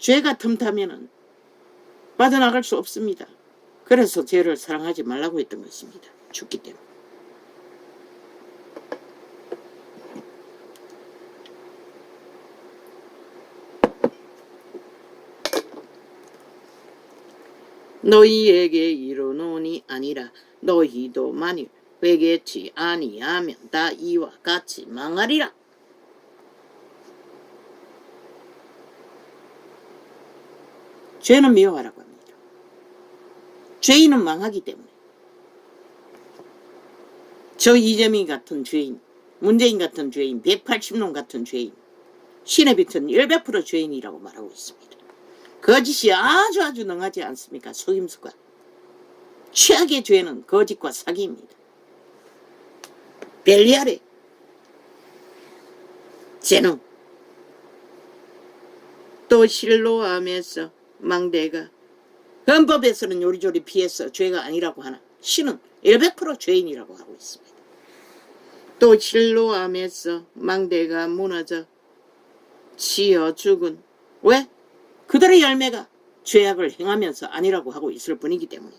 죄가 틈타면은 빠져나갈 수 없습니다. 그래서 죄를 사랑하지 말라고 했던 것입니다. 죽기 때문에. 너희에게 이르노니 아니라 너희도 만일 회개치 아니하면 다 이와 같이 망하리라. 죄는 미워하라고 합니다. 죄인은 망하기 때문에. 저 이재명 같은 죄인, 문재인 같은 죄인, 180놈 같은 죄인, 신의 빛은 100% 죄인이라고 말하고 있습니다. 거짓이 아주 능하지 않습니까? 속임수가. 최악의 죄는 거짓과 사기입니다. 벨리알의 재능. 또 실로암에서 망대가 헌법에서는 요리조리 피해서 죄가 아니라고 하나 신은 100% 죄인이라고 하고 있습니다. 또 실로암에서 망대가 무너져 치어 죽은 왜? 그들의 열매가 죄악을 행하면서 아니라고 하고 있을 뿐이기 때문에.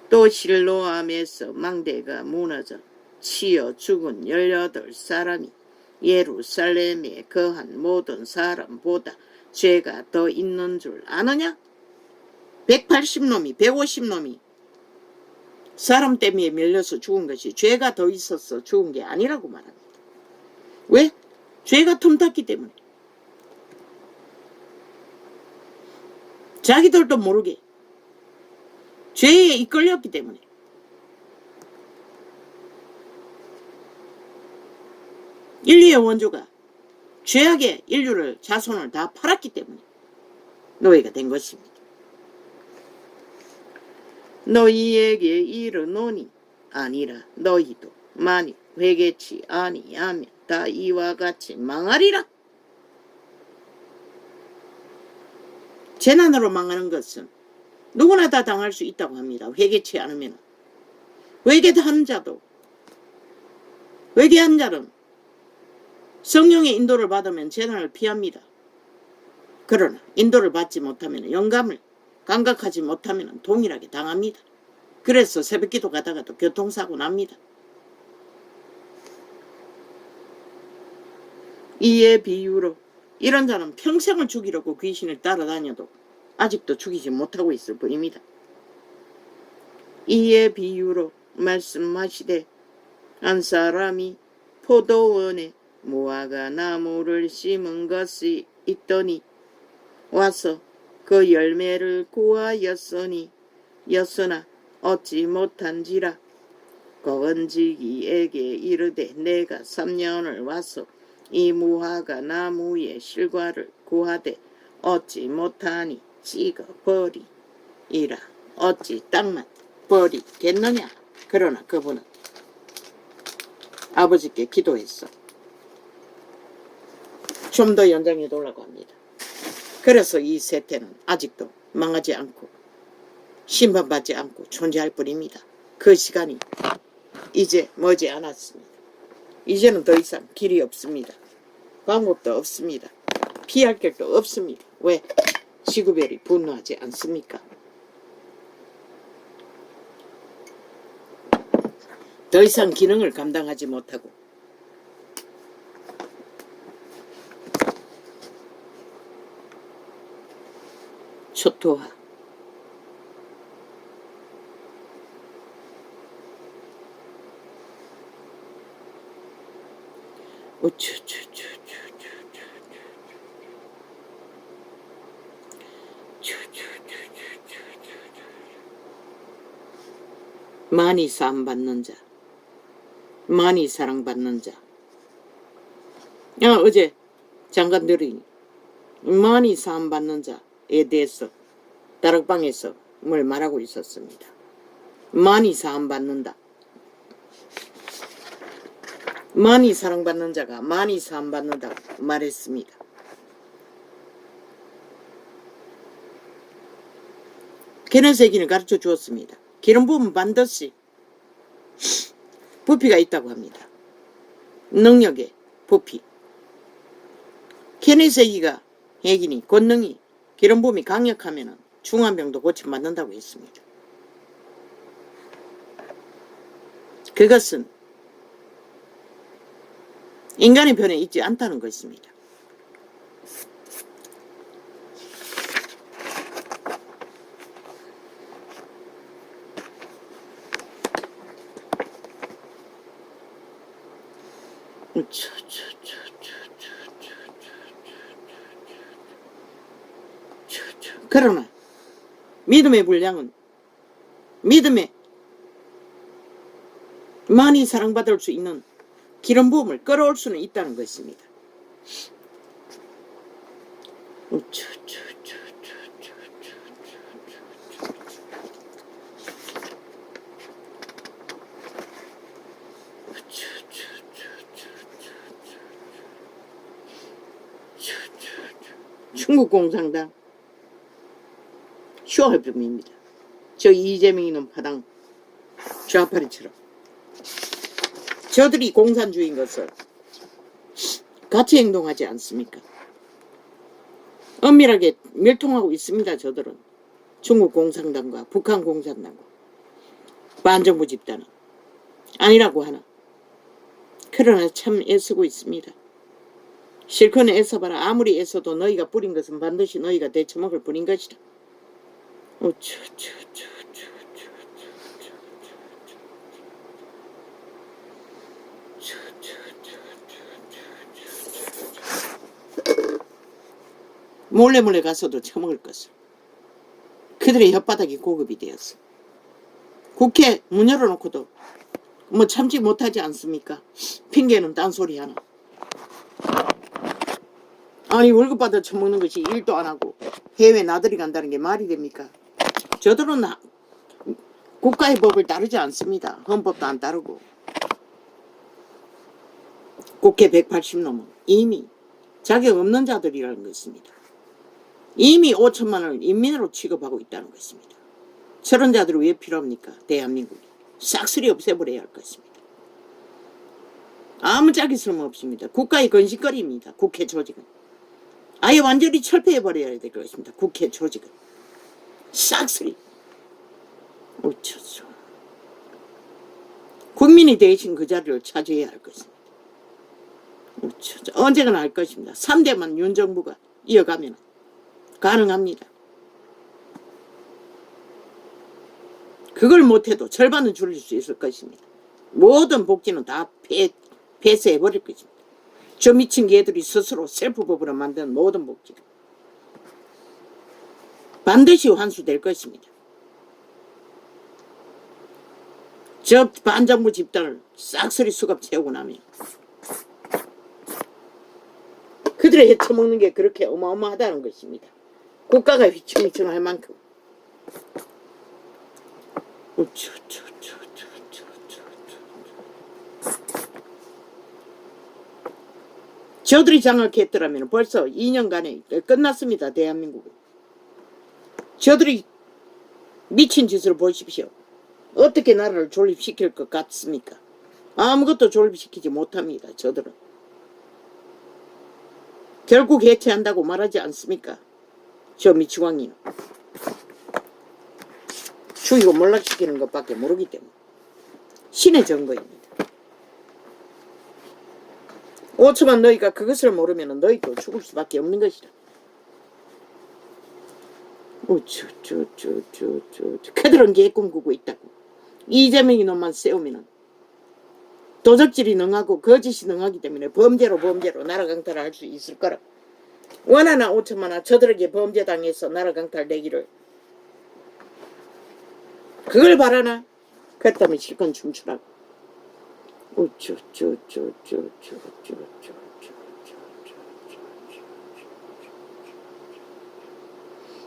또 실로암에서 망대가 무너져 치어 죽은 18사람이 예루살렘에 거한 모든 사람보다 죄가 더 있는 줄 아느냐? 180놈이 150놈이 사람 때문에 밀려서 죽은 것이 죄가 더 있어서 죽은 게 아니라고 말합니다. 왜? 죄가 틈탔기 때문에. 자기들도 모르게 죄에 이끌렸기 때문에. 인류의 원조가 죄악의 인류를 자손을 다 팔았기 때문에 노예가 된 것입니다. 너희에게 이르노니 아니라 너희도 만일 회개치 아니하면 다 이와 같이 망하리라. 재난으로 망하는 것은 누구나 다 당할 수 있다고 합니다. 회개치 않으면. 회개한 자는 성령의 인도를 받으면 재난을 피합니다. 그러나 인도를 받지 못하면, 영감을 감각하지 못하면 동일하게 당합니다. 그래서 새벽기도 가다가도 교통사고 납니다. 이에 비유로 이런 자는 평생을 죽이려고 귀신을 따라다녀도 아직도 죽이지 못하고 있을 뿐입니다. 이에 비유로 말씀하시되 한 사람이 포도원에 무화과 나무를 심은 것이 있더니 와서 그 열매를 구하였으나 얻지 못한지라. 거건지기에게 이르되 내가 3년을 와서 이 무화과 나무의 실과를 구하되 얻지 못하니 찍어버리이라. 어찌 땅만 버리겠느냐. 그러나 그분은 아버지께 기도했어. 좀 더 연장해 놓으려고 합니다. 그래서 이 세태는 아직도 망하지 않고 심판받지 않고 존재할 뿐입니다. 그 시간이 이제 머지 않았습니다. 이제는 더 이상 길이 없습니다. 방법도 없습니다. 피할 길도 없습니다. 왜? 지구별이 분노하지 않습니까? 더 이상 기능을 감당하지 못하고 초토화, 많이 사랑받는 자, 많이 사랑받는 자. 어제 장관들이 많이 사랑받는 자에 대해서 다락방에서 뭘 말하고 있었습니다. 많이 사랑받는다. 많이 사랑받는 자가 많이 사랑받는다고 말했습니다. 계는세기를 가르쳐 주었습니다. 기름 부으면 반드시 부피가 있다고 합니다. 능력의 부피. 계는세기가 핵이니 권능이 기름붐이 강력하면 중환병도 고침받는다고 했습니다. 그것은 인간의 편에 있지 않다는 것입니다. 그러나 믿음의 분량은 믿음에 많이 사랑받을 수 있는 기름 부음을 끌어올 수는 있다는 것입니다. 중국 공산당 쇼할병입니다. 저 이재명이 놈 파당 좌파리처럼 저들이 공산주의인 것을 같이 행동하지 않습니까? 엄밀하게 멸통하고 있습니다. 저들은 중국 공산당과 북한 공산당과 반정부 집단은 아니라고 하나. 그러나 참 애쓰고 있습니다. 실컷 애써봐라. 아무리 애써도 너희가 뿌린 것은 반드시 너희가 데쳐먹을 뿐인 것이다. 몰래 가서도 처먹을 것을. 그들의 혓바닥이 고급이 되었어. 국회 문 열어놓고도 뭐 참지 못하지 않습니까? 핑계는 딴소리 하나. 아니 월급 받아 처먹는 것이 일도 안 하고 해외 나들이 간다는 게 말이 됩니까? 저들은 국가의 법을 따르지 않습니다. 헌법도 안 따르고. 국회 180nom은 이미 자격 없는 자들이라는 것입니다. 이미 5천만 원을 인민으로 취급하고 있다는 것입니다. 저런 자들이 왜 필요합니까? 대한민국이 싹쓸이 없애버려야 할 것입니다. 아무 짝이 쓸모없습니다. 국가의 건식거리입니다. 국회 조직은. 아예 완전히 철폐해버려야 될 것입니다. 국회 조직은. 싹쓸이. 어쩌죠. 국민이 대신 그 자리를 차지해야 할 것입니다. 어쩌죠. 언젠가는 할 것입니다. 3대만 윤 정부가 이어가면 가능합니다. 그걸 못해도 절반은 줄일 수 있을 것입니다. 모든 복지는 다 폐쇄해버릴 것입니다. 저 미친 개들이 스스로 셀프법으로 만든 모든 복지를 반드시 환수될 것입니다. 저 반정부 집단을 싹쓸이 수갑 채우고 나면 그들의 헤쳐먹는 게 그렇게 어마어마하다는 것입니다. 국가가 휘청휘청할 만큼. 저들이 장악했더라면 벌써 2년간에 끝났습니다. 대한민국은. 저들이 미친 짓을 보십시오. 어떻게 나라를 존립시킬 것 같습니까? 아무것도 존립시키지 못합니다. 저들은. 결국 해체한다고 말하지 않습니까? 저 미치광이는. 죽이고 몰락시키는 것밖에 모르기 때문에. 신의 증거입니다. 5초만 너희가 그것을 모르면 너희도 죽을 수밖에 없는 것이다. 그들은 개 꿈꾸고 있다고. 이재명이 놈만 세우면 도적질이 능하고 거짓이 능하기 때문에 범죄로 나라 강탈을 할 수 있을 거라. 원하나 5천만나 저들에게 범죄 당해서 나라 강탈되기를. 그걸 바라나? 그렇다면 실컷 춤추라고.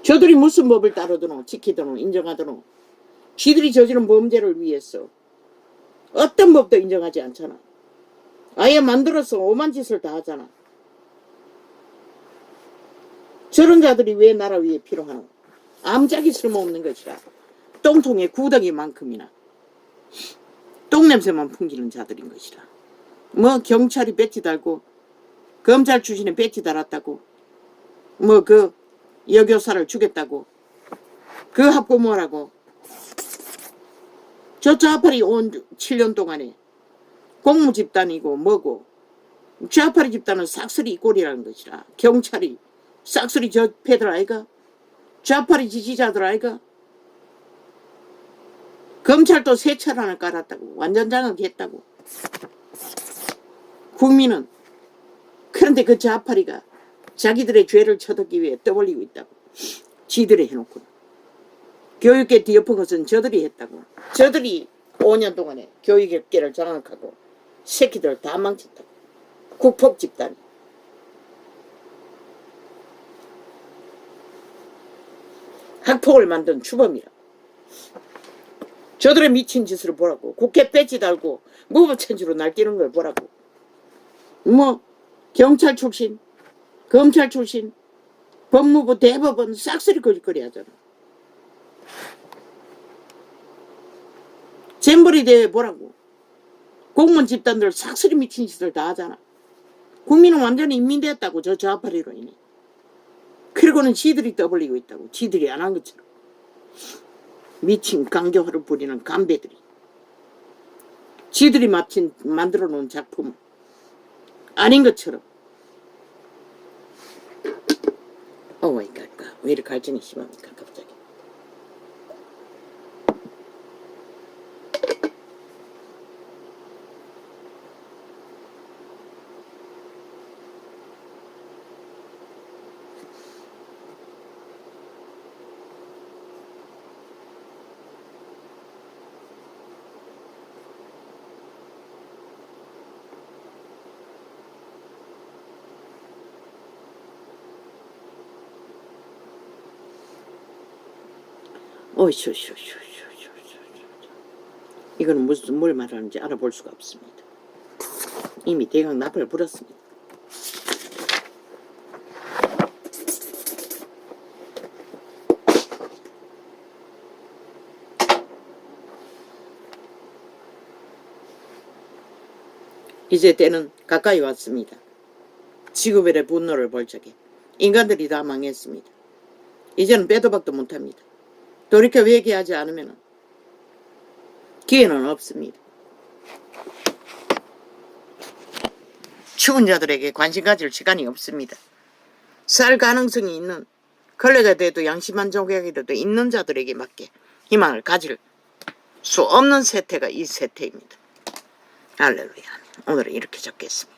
저들이 무슨 법을 따르더노 지키더노 인정하더노. 지들이 저지른 범죄를 위해서 어떤 법도 인정하지 않잖아. 아예 만들어서 오만 짓을 다 하잖아. 저런 자들이 왜 나라 위에 필요하노? 암짝이 쓸모없는 것이라. 똥통에 구덩이만큼이나 똥냄새만 풍기는 자들인 것이라. 뭐 경찰이 배지 달고 검찰 출신에 배지 달았다고 뭐 그 여교사를 죽였다고 그 학부모라고 저 좌파리 온 7년 동안에 공무 집단이고 뭐고 좌파리 집단은 싹쓸이 꼴이라는 것이라. 경찰이 싹쓸이 저 패들 아이가? 좌파리 지지자들 아이가? 검찰도 새 철 하나 깔았다고. 완전 장악했다고. 국민은 그런데 그 좌파리가 자기들의 죄를 쳐듣기 위해 떠벌리고 있다고. 지들이 해놓고. 교육계 뒤엎은 것은 저들이 했다고. 저들이 5년 동안에 교육계를 장악하고 새끼들 다 망쳤다고. 국폭 집단이. 학폭을 만든 주범이라. 저들의 미친 짓을 보라고. 국회 배지 달고 무법천지로 날뛰는 걸 보라고. 뭐 경찰 출신, 검찰 출신, 법무부, 대법원 싹쓸이 거짓거리 하잖아. 잼버리 대회 보라고. 공무원 집단들 싹쓸이 미친 짓을 다 하잖아. 국민은 완전히 인민되었다고. 저 좌파리로 인해. 그리고는 지들이 떠벌리고 있다고. 지들이 안 한 것처럼. 미친 강교화를 부리는 간배들이. 지들이 마침 만들어 놓은 작품 아닌 것처럼. 오마이 갓. 왜 이렇게 갈증이 심합니까 갑자기. 이거는 무슨 뭘 말하는지 알아볼 수가 없습니다. 이미 대강 납을 불었습니다. 이제 때는 가까이 왔습니다. 지구별의 분노를 벌적해. 인간들이 다 망했습니다. 이제는 빼도 박도 못합니다. 돌이켜 회개하지 않으면 기회는 없습니다. 죽은 자들에게 관심 가질 시간이 없습니다. 살 가능성이 있는 걸레가 돼도 양심한 조각이라도 있는 자들에게 맞게 희망을 가질 수 없는 세태가 이 세태입니다. 할렐루야. 오늘은 이렇게 적겠습니다.